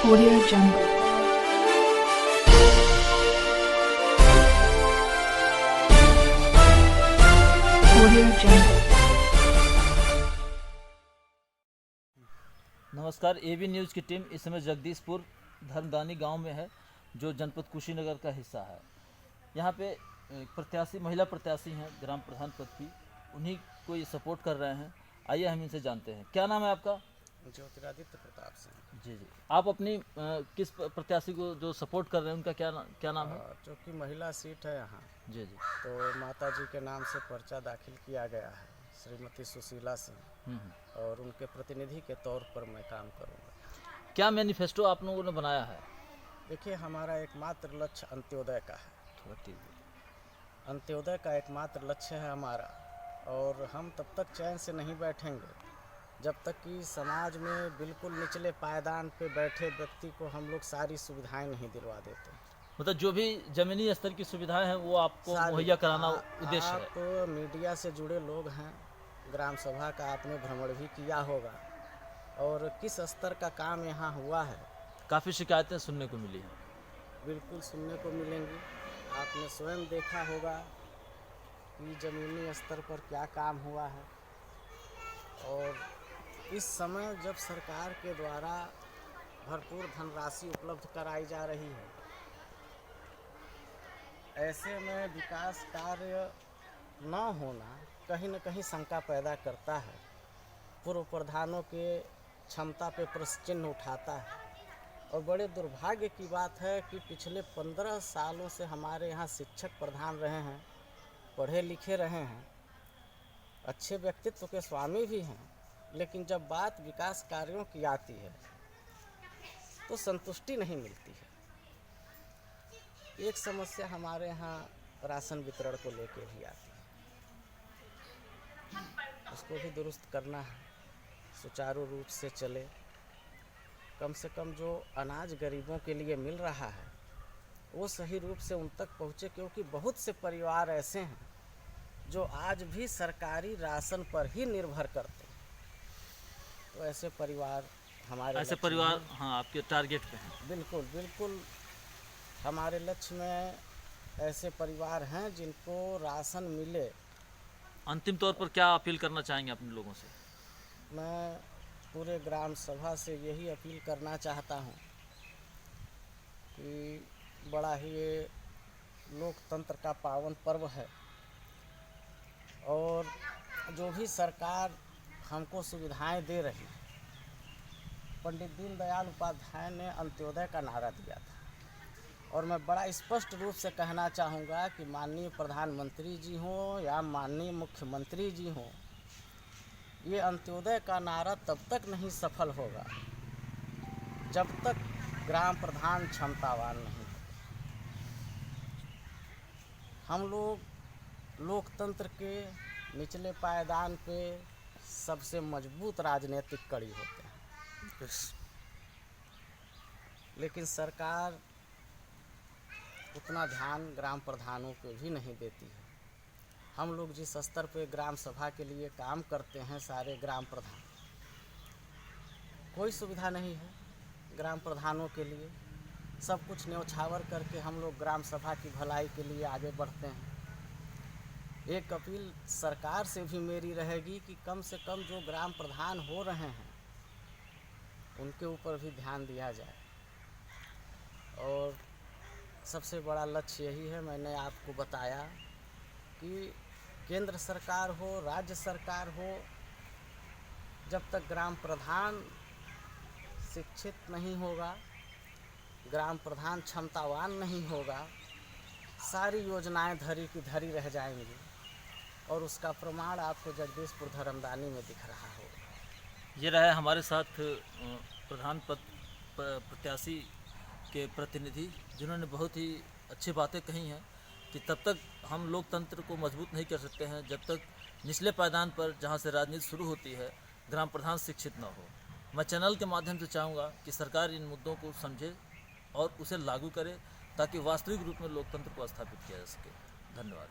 Audio Jungle. Audio Jungle. नमस्कार। AB news की team इस समय जगदीशपुर धर्मदानी गांव में है, जो जनपद कुशीनगर का हिस्सा है। यहाँ पे प्रत्याशी महिला प्रत्याशी हैं ग्राम प्रधान पद की, उन्हीं को ये सपोर्ट कर रहे हैं। आइए हम इनसे जानते हैं। क्या नाम है आपका? ज्योतिरादित्य प्रताप सिंह। जी जी। आप अपनी किस प्रत्याशी को जो सपोर्ट कर रहे हैं उनका क्या नाम है? जो कि महिला सीट है यहाँ, जी जी। तो माता जी के नाम से पर्चा दाखिल किया गया है, श्रीमती सुशीला सिंह, और उनके प्रतिनिधि के तौर पर मैं काम करूँगा। क्या मैनिफेस्टो आप लोगों ने बनाया है? देखिए, हमारा एकमात्र लक्ष्य अंत्योदय का है। थोड़ा ठीक। अंत्योदय का एकमात्र लक्ष्य है हमारा, और हम तब तक चैन से नहीं बैठेंगे जब तक कि समाज में बिल्कुल निचले पायदान पे बैठे व्यक्ति को हम लोग सारी सुविधाएं नहीं दिलवा देते। मतलब जो भी जमीनी स्तर की सुविधाएं हैं वो आपको मुहैया कराना उद्देश्य है। आप मीडिया से जुड़े लोग हैं, ग्राम सभा का आपने भ्रमण भी किया होगा, और किस स्तर का काम यहाँ हुआ है। काफ़ी शिकायतें सुनने को मिली हैं। बिल्कुल सुनने को मिलेंगी। आपने स्वयं देखा होगा कि ज़मीनी स्तर पर क्या काम हुआ है, और इस समय जब सरकार के द्वारा भरपूर धनराशि उपलब्ध कराई जा रही है, ऐसे में विकास कार्य न होना कहीं न कहीं शंका पैदा करता है, पूर्व प्रधानों के क्षमता पे प्रश्न चिन्ह उठाता है। और बड़े दुर्भाग्य की बात है कि पिछले 15 सालों से हमारे यहाँ शिक्षक प्रधान रहे हैं, पढ़े लिखे रहे हैं, अच्छे व्यक्तित्व के स्वामी भी हैं, लेकिन जब बात विकास कार्यों की आती है तो संतुष्टि नहीं मिलती है। एक समस्या हमारे यहाँ राशन वितरण को लेकर भी आती है, उसको भी दुरुस्त करना है, सुचारू रूप से चले। कम से कम जो अनाज गरीबों के लिए मिल रहा है वो सही रूप से उन तक पहुँचे, क्योंकि बहुत से परिवार ऐसे हैं जो आज भी सरकारी राशन पर ही निर्भर करते हैं। तो ऐसे परिवार हाँ आपके टारगेट पे हैं। बिल्कुल बिल्कुल, हमारे लक्ष्य में ऐसे परिवार हैं जिनको राशन मिले। अंतिम तौर पर क्या अपील करना चाहेंगे अपने लोगों से? मैं पूरे ग्राम सभा से यही अपील करना चाहता हूँ कि बड़ा ही ये लोकतंत्र का पावन पर्व है, और जो भी सरकार हमको सुविधाएं दे रही है, पंडित दीनदयाल उपाध्याय ने अंत्योदय का नारा दिया था, और मैं बड़ा स्पष्ट रूप से कहना चाहूँगा कि माननीय प्रधानमंत्री जी हों या माननीय मुख्यमंत्री जी हों, ये अंत्योदय का नारा तब तक नहीं सफल होगा जब तक ग्राम प्रधान क्षमतावान नहीं होगा। हम लोग लोकतंत्र के निचले पायदान पे सबसे मजबूत राजनीतिक कड़ी होते हैं, लेकिन सरकार उतना ध्यान ग्राम प्रधानों पे भी नहीं देती है। हम लोग जिस स्तर पे ग्राम सभा के लिए काम करते हैं, सारे ग्राम प्रधान, कोई सुविधा नहीं है ग्राम प्रधानों के लिए। सब कुछ न्यौछावर करके हम लोग ग्राम सभा की भलाई के लिए आगे बढ़ते हैं। एक अपील सरकार से भी मेरी रहेगी कि कम से कम जो ग्राम प्रधान हो रहे हैं उनके ऊपर भी ध्यान दिया जाए। और सबसे बड़ा लक्ष्य यही है, मैंने आपको बताया कि केंद्र सरकार हो, राज्य सरकार हो, जब तक ग्राम प्रधान शिक्षित नहीं होगा, ग्राम प्रधान क्षमतावान नहीं होगा, सारी योजनाएं धरी की धरी रह जाएंगी, और उसका प्रमाण आपको जगदीशपुर धर्मदानी में दिख रहा होगा। ये रहे हमारे साथ प्रधान पद प्रत्याशी के प्रतिनिधि, जिन्होंने बहुत ही अच्छी बातें कही हैं कि तब तक हम लोकतंत्र को मजबूत नहीं कर सकते हैं जब तक निचले पायदान पर, जहां से राजनीति शुरू होती है, ग्राम प्रधान शिक्षित न हो। मैं चैनल के माध्यम से चाहूँगा कि सरकार इन मुद्दों को समझे और उसे लागू करे, ताकि वास्तविक रूप में लोकतंत्र को स्थापित किया जा सके। धन्यवाद।